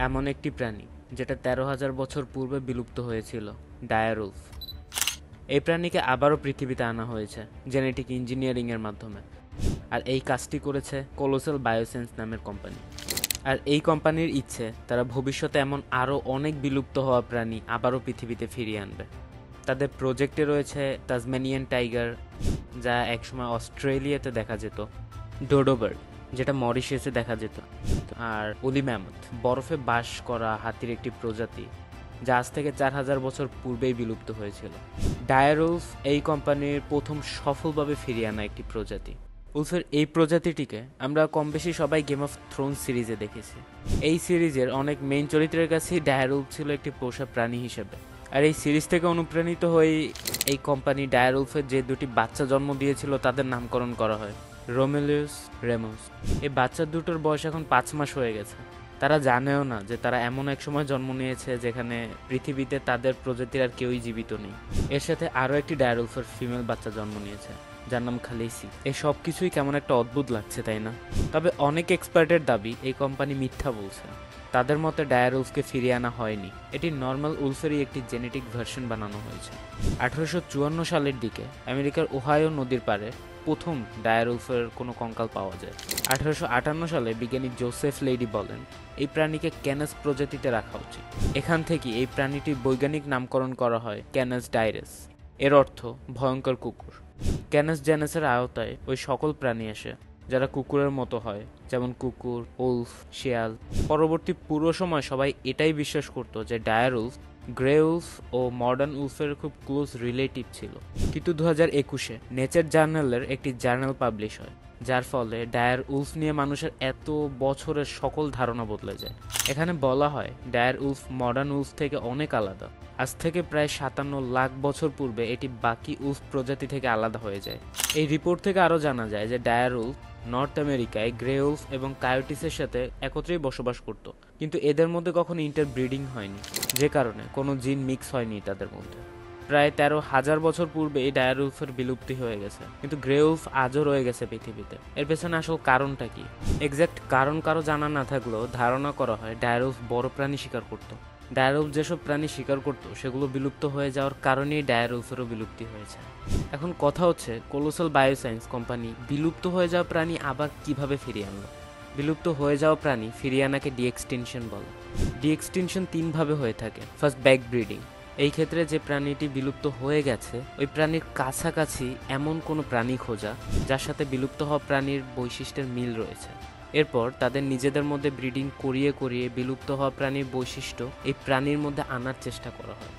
এমন একটি প্রাণী যেটা ১৩,০০০ বছর পূর্বে বিলুপ্ত হয়েছিল, ডায়ার উলফ। এই প্রাণীকে আবারও পৃথিবীতে আনা হয়েছে জেনেটিক ইঞ্জিনিয়ারিংয়ের মাধ্যমে, আর এই কাজটি করেছে কোলোসাল বায়োসেন্স নামের কোম্পানি। আর এই কোম্পানির ইচ্ছে তারা ভবিষ্যতে এমন আরও অনেক বিলুপ্ত হওয়া প্রাণী আবারও পৃথিবীতে ফিরিয়ে আনবে। তাদের প্রজেক্টে রয়েছে তাজমেনিয়ান টাইগার, যা একসময় অস্ট্রেলিয়াতে দেখা যেত, ডোডো বার্ড, যেটা মরিশাসে দেখা যেত, আর ওলি ম্যামথ, বরফে বাস করা হাতির একটি প্রজাতি, যা আজ থেকে ৪,০০০ বছর পূর্বেই বিলুপ্ত হয়েছিল। ডায়ার উলফ এই কোম্পানির প্রথম সফলভাবে ফিরিয়ে আনা একটি প্রজাতি। উলফের এই প্রজাতিটিকে আমরা কম বেশি সবাই গেম অফ থ্রোনস সিরিজে দেখেছি। এই সিরিজের অনেক মেইন চরিত্রের কাছেই ডায়ার উলফ ছিল একটি পোষা প্রাণী হিসেবে। আর এই সিরিজ থেকে অনুপ্রাণিত হয়ে এই কোম্পানি ডায়ার উলফের যে দুটি বাচ্চা জন্ম দিয়েছিল তাদের নামকরণ করা হয় রোমেলিউস, রেমোস। এই বাচ্চা দুটোর বয়স এখন ৫ মাস হয়ে গেছে। তারা জানেও না যে তারা এমন এক সময় জন্ম নিয়েছে যেখানে পৃথিবীতে তাদের প্রজাতির আর কেউই জীবিত নেই। এর সাথে আরও একটি ডায়ার উলফের ফিমেল বাচ্চা জন্ম নিয়েছে, যার নাম খালিসি। এই সব কিছুই কেমন একটা অদ্ভুত লাগছে, তাই না? তবে অনেক এক্সপার্টের দাবি এই কোম্পানি মিথ্যা বলছে। তাদের মতে ডায়ার উলফকে ফিরিয়ে আনা হয়নি, এটি নর্মাল উলফেরই একটি জেনেটিক ভার্সন বানানো হয়েছে। ১৮৫৪ সালের দিকে আমেরিকার ওহাইও নদীর পাড়ে প্রথম ডায়ার উলফের কোনো কঙ্কাল পাওয়া যায়। ১৮৫৮ সালে বিজ্ঞানী জোসেফ লেইডি বলেন এই প্রাণীকে ক্যানাস প্রজাতিতে রাখা উচিত। এখান থেকে এই প্রাণীটির বৈজ্ঞানিক নামকরণ করা হয় ক্যানাস ডাইরেস, এর অর্থ ভয়ঙ্কর কুকুর। ক্যানাস জেনাসের আওতায় ওই সকল প্রাণী আসে যারা কুকুরের মতো হয়, যেমন কুকুর, উলফ, শিয়াল। পরবর্তী পুরো সময় সবাই এটাই বিশ্বাস করত যে ডায়ার উলফ গ্রে উলফ ও মডার্ন উলফের খুব ক্লোজ রিলেটিভ ছিল। কিন্তু ২০২১-এ নেচার জার্নালের একটি জার্নাল পাবলিশ হয়, যার ফলে ডায়ার উলফ নিয়ে মানুষের এত বছরের সকল ধারণা বদলে যায়। এখানে বলা হয় ডায়ার উলফ মডার্ন উলফ থেকে অনেক আলাদা। আজ থেকে প্রায় ৫৭ লাখ বছর পূর্বে এটি বাকি উলফ প্রজাতি থেকে আলাদা হয়ে যায়। এই রিপোর্ট থেকে আরও জানা যায় যে ডায়ার উলফ নর্থ আমেরিকায় গ্রে উলফ এবং কায়োটিসের সাথে একত্রেই বসবাস করত, কিন্তু এদের মধ্যে কখনো ইন্টারব্রিডিং হয়নি, যে কারণে কোনো জিন মিক্স হয়নি তাদের মধ্যে। প্রায় ১৩,০০০ বছর পূর্বে এই ডায়ার উলফের বিলুপ্তি হয়ে গেছে, কিন্তু গ্রে উলফ আজও রয়ে গেছে পৃথিবীতে। এর পেছনে আসল কারণটা কি? এক্স্যাক্ট কারণ কারো জানা না থাকলেও ধারণা করা হয় ডায়ার উলফ বড় প্রাণী শিকার করত। ডায়ার উলফ যেসব প্রাণী শিকার করত সেগুলো বিলুপ্ত হয়ে যাওয়ার কারণেই ডায়ার উলফেরও বিলুপ্তি হয়েছে। এখন কথা হচ্ছে কোলোসাল বায়োসায়েন্স কোম্পানি বিলুপ্ত হয়ে যাওয়া প্রাণী আবার কিভাবে ফিরিয়ে আনলো। বিলুপ্ত হয়ে যাওয়া প্রাণী ফিরিয়ে আনাকে ডি-এক্সটিনশন বলে। ডি-এক্সটিনশন ৩ ভাবে হয়ে থাকে। First, back breeding. এই ক্ষেত্রে যে প্রাণীটি বিলুপ্ত হয়ে গেছে ওই প্রাণীর কাছাকাছি এমন কোনো প্রাণী খোঁজা যার সাথে বিলুপ্ত হওয়া প্রাণীর বৈশিষ্ট্যের মিল রয়েছে। এরপর তাদের নিজেদের মধ্যে ব্রিডিং করিয়ে করিয়ে বিলুপ্ত হওয়া প্রাণীর বৈশিষ্ট্য এই প্রাণীর মধ্যে আনার চেষ্টা করা হয়।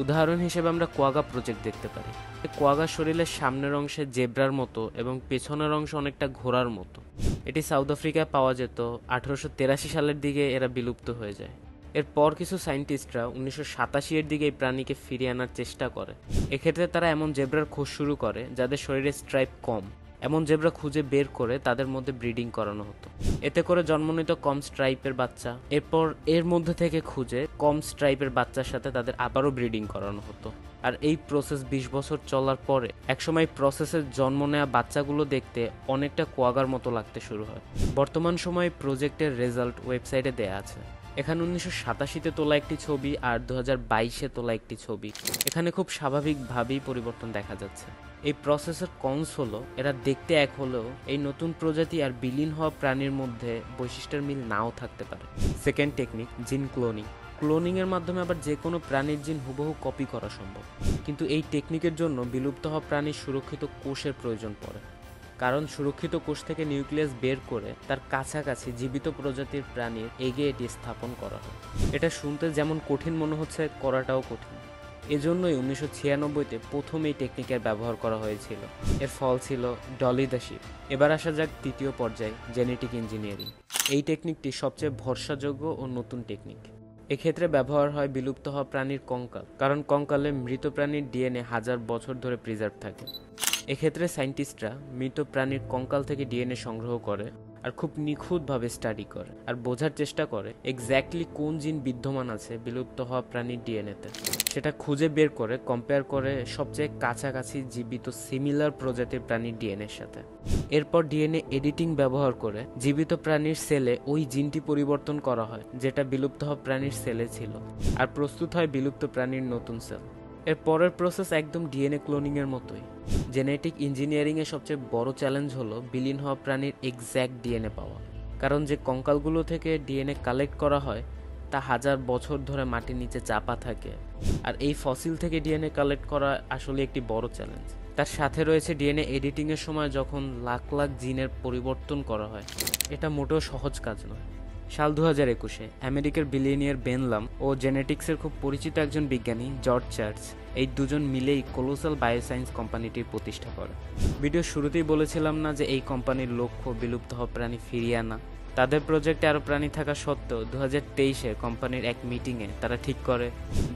উদাহরণ হিসেবে আমরা কোয়াগা প্রজেক্ট দেখতে পারি। কোয়াগার শরীরের সামনের অংশে জেব্রার মতো এবং পেছনের অংশ অনেকটা ঘোড়ার মতো। এটি সাউথ আফ্রিকায় পাওয়া যেত। ১৮৮৩ সালের দিকে এরা বিলুপ্ত হয়ে যায়। এরপর কিছু সায়েন্টিস্টরা ১৯৮৭ এর দিকে এই প্রাণীকে ফিরিয়ে আনার চেষ্টা করে। এক্ষেত্রে তারা এমন জেব্রার খোঁজ শুরু করে যাদের শরীরে স্ট্রাইপ কম। এমন জেব্রা খুঁজে বের করে তাদের মধ্যে ব্রিডিং করানো হতো। এতে করে জন্ম নিত কম স্ট্রাইপের বাচ্চা। এরপর এর মধ্যে থেকে খুঁজে কম স্ট্রাইপের বাচ্চার সাথে তাদের আবারও ব্রিডিং করানো হতো। আর এই প্রসেস ২০ বছর চলার পরে একসময় প্রসেসের জন্ম নেওয়া বাচ্চাগুলো দেখতে অনেকটা কোয়াগার মতো লাগতে শুরু হয়। বর্তমান সময়ে প্রজেক্টের রেজাল্ট ওয়েবসাইটে দেয়া আছে। এখানে ১৯৮৭-তে তোলা একটি ছবি আর ২০২২-এ তোলা একটি ছবি। এখানে খুব স্বাভাবিকভাবেই পরিবর্তন দেখা যাচ্ছে। এই প্রসেসের কনস হলো এরা দেখতে এক হলেও এই নতুন প্রজাতি আর বিলীন হওয়া প্রাণীর মধ্যে বৈশিষ্ট্যের মিল নাও থাকতে পারে। সেকেন্ড টেকনিক, জিন ক্লোনিং। ক্লোনিংয়ের মাধ্যমে আবার যে কোনো প্রাণীর জিন হুবহু কপি করা সম্ভব, কিন্তু এই টেকনিকের জন্য বিলুপ্ত হওয়া প্রাণীর সুরক্ষিত কোষের প্রয়োজন পড়ে। কারণ সুরক্ষিত কোষ থেকে নিউক্লিয়াস বের করে তার কাছাকাছি জীবিত প্রজাতির প্রাণীর এগে এটি স্থাপন করা হয়। এটা শুনতে যেমন কঠিন মনে হচ্ছে, করাটাও কঠিন। এজন্যই ১৯৯৬-তে প্রথম এই টেকনিকের ব্যবহার করা হয়েছিল। এর ফল ছিল ডলি দ্য শিপ। এবার আসা যাক তৃতীয় পর্যায়ে, জেনেটিক ইঞ্জিনিয়ারিং। এই টেকনিকটি সবচেয়ে ভরসাযোগ্য ও নতুন টেকনিক। এক্ষেত্রে ব্যবহার হয় বিলুপ্ত হওয়া প্রাণীর কঙ্কাল, কারণ কঙ্কালে মৃত প্রাণীর ডিএনএ হাজার বছর ধরে প্রিজার্ভ থাকে। এক্ষেত্রে সায়েন্টিস্টরা মৃত প্রাণীর কঙ্কাল থেকে ডিএনএ সংগ্রহ করে আর খুব নিখুঁতভাবে স্টাডি করে আর বোঝার চেষ্টা করে এক্স্যাক্টলি কোন জিন বিদ্যমান আছে বিলুপ্ত হওয়া প্রাণীর ডিএনএতে। সেটা খুঁজে বের করে কম্পেয়ার করে সবচেয়ে কাছাকাছি জীবিত সিমিলার প্রজাতির প্রাণীর ডিএনএর সাথে। এরপর ডিএনএ এডিটিং ব্যবহার করে জীবিত প্রাণীর সেলে ওই জিনটি পরিবর্তন করা হয় যেটা বিলুপ্ত হওয়া প্রাণীর সেলে ছিল, আর প্রস্তুত হয় বিলুপ্ত প্রাণীর নতুন সেল। এর পরের প্রসেস একদম ডিএনএ ক্লোনিং এর মতোই। জেনেটিক ইঞ্জিনিয়ারিং এর সবচেয়ে বড় চ্যালেঞ্জ হলো বিলীন হওয়া প্রাণীর এক্স্যাক্ট ডিএনএ পাওয়া, কারণ যে কঙ্কালগুলো থেকে ডিএনএ কালেক্ট করা হয় তা হাজার বছর ধরে মাটির নিচে চাপা থাকে, আর এই ফসিল থেকে ডিএনএ কালেক্ট করা আসলে একটি বড় চ্যালেঞ্জ। তার সাথে রয়েছে ডিএনএ এডিটিং এর সময় যখন লাখ লাখ জিনের পরিবর্তন করা হয়, এটা মোটেও সহজ কাজ নয়। সাল 2021-এ আমেরিকার বিলিয়নিয়ার বেন লাম ও জেনেটিক্সের খুব পরিচিত একজন বিজ্ঞানী জর্জ চার্চ, এই দুজন মিলেই কোলোসাল বায়োসায়েন্স কোম্পানিটির প্রতিষ্ঠা করে। ভিডিও শুরুতেই বলেছিলাম না যে এই কোম্পানির লক্ষ্য বিলুপ্ত হওয়া প্রাণী ফিরিয়ে আনা। তাদের প্রজেক্টে আরও প্রাণী থাকা সত্ত্বেও 2023-এ কোম্পানির এক মিটিংয়ে তারা ঠিক করে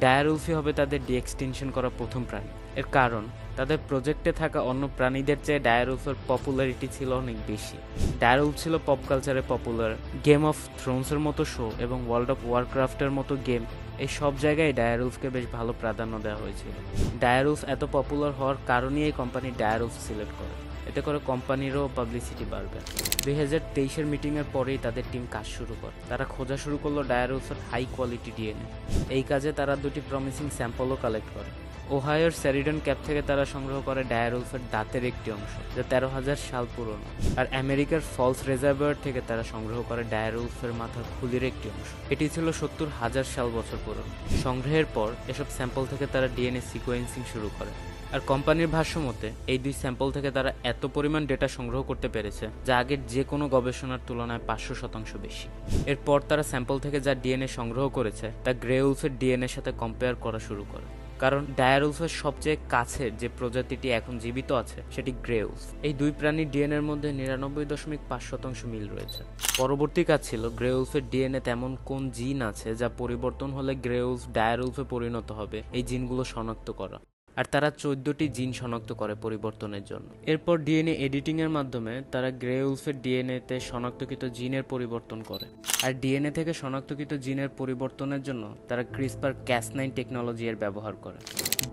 ডায়ারুলফি হবে তাদের ডিএক্সটিনশন করা প্রথম প্রাণী। এর কারণ তাদের প্রজেক্টে থাকা অন্য প্রাণীদের চেয়ে ডায়ারুলফের পপুলারিটি ছিল অনেক বেশি। ডায়ারুলফ ছিল পপ কালচারে পপুলার, গেম অফ থ্রোনসের মতো শো এবং ওয়ার্ল্ড অফ ওয়ারক্রাফটের মতো গেম, এই সব জায়গায় ডায়ারুলফকে বেশ ভালো প্রাধান্য দেওয়া হয়েছিল। ডায়ারুলফ এত পপুলার হওয়ার কারণেই এই কোম্পানি ডায়ারুলফ সিলেক্ট করে, এতে করে কোম্পানিরও পাবলিসিটি বাড়বে। 2023-এর মিটিংয়ের পরেই তাদের টিম কাজ শুরু করে। তারা খোঁজা শুরু করলো ডায়ারুলফের হাই কোয়ালিটি ডিএনএ। এই কাজে তারা দুটি প্রমিসিং স্যাম্পলও কালেক্ট করে। ওহাইওর স্যারিডন ক্যাপ থেকে তারা সংগ্রহ করে ডায়ারুলফের দাঁতের একটি অংশ, যা 13,000 সাল পুরনো। আর আমেরিকার ফলস রিজার্ভার থেকে তারা সংগ্রহ করে ডায়ারুলফের মাথার খুলির একটি অংশ, এটি ছিল 70,000 সাল বছর পুরনো। সংগ্রহের পর এসব স্যাম্পল থেকে তারা ডিএনএ সিকোয়েন্সিং শুরু করে। আর কোম্পানির ভাষ্য মতে এই দুই স্যাম্পল থেকে তারা এত পরিমাণ ডেটা সংগ্রহ করতে পেরেছে যা আগের যে কোনো গবেষণার তুলনায় 500% বেশি। এরপর তারা স্যাম্পল থেকে যা ডিএনএ সংগ্রহ করেছে তা গ্রে উলফের ডিএনএর সাথে কম্পেয়ার করা শুরু করে, কারণ ডায়ারুলফের সবচেয়ে কাছের যে প্রজাতিটি এখন জীবিত আছে সেটি গ্রে উলফ। এই দুই প্রাণীর ডিএনএর মধ্যে 99.5% মিল রয়েছে। পরবর্তী কাজ ছিল গ্রে উলফের ডিএনএ তেমন কোন জিন আছে যা পরিবর্তন হলে গ্রে উলফ ডায়ারুলফে পরিণত হবে, এই জিনগুলো শনাক্ত করা। আর তারা 14টি জিন শনাক্ত করে পরিবর্তনের জন্য। এরপর ডিএনএ এডিটিংয়ের মাধ্যমে তারা গ্রে উলফের ডিএনএতে শনাক্তকৃত জিনের পরিবর্তন করে। আর ডিএনএ থেকে শনাক্তকৃত জিনের পরিবর্তনের জন্য তারা ক্রিসপার ক্যাস9 টেকনোলজি এর ব্যবহার করে।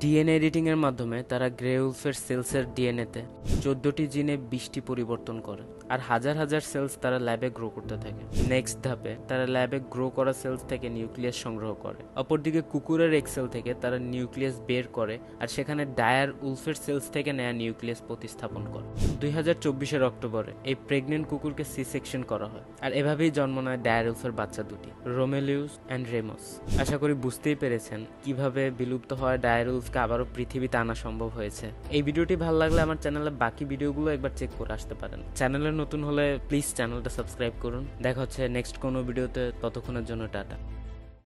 ডিএনএ এডিটিংয়ের মাধ্যমে তারা গ্রে উলফের সেলসের ডিএনএতে 14টি জিনে 20টি পরিবর্তন করে, আর হাজার হাজার সেলস তারা ল্যাবে গ্রো করতে থাকে। নেক্সট ধাপে তারা ল্যাবে গ্রো করা সেলস থেকে নিউক্লিয়াস সংগ্রহ করে। অপরদিকে কুকুরের এক্সেল থেকে তারা নিউক্লিয়াস বের করে, আর সেখানে ডায়ার উলফের সেলস থেকে নেয়া নিউক্লিয়াস প্রতিস্থাপন করে। 2024-এর অক্টোবরে এই প্রেগনেন্ট কুকুরকে সি সেকশন করা হয়, আর এভাবেই জন্ম নেয় ডায়ার উলফের বাচ্চা দুটি, রোমেলিউস অ্যান্ড রেমস। আশা করি বুঝতেই পেরেছেন কিভাবে বিলুপ্ত হওয়া ডায়ার উলফকে আবারও পৃথিবীতে আনা সম্ভব হয়েছে। এই ভিডিওটি ভালো লাগলে আমার চ্যানেলের বাকি ভিডিওগুলো একবার চেক করে আসতে পারেন। চ্যানেলে নতুন হলে প্লিজ চ্যানেলটা সাবস্ক্রাইব করুন। দেখা হচ্ছে নেক্সট কোনো ভিডিওতে, ততক্ষণের জন্য টাটা।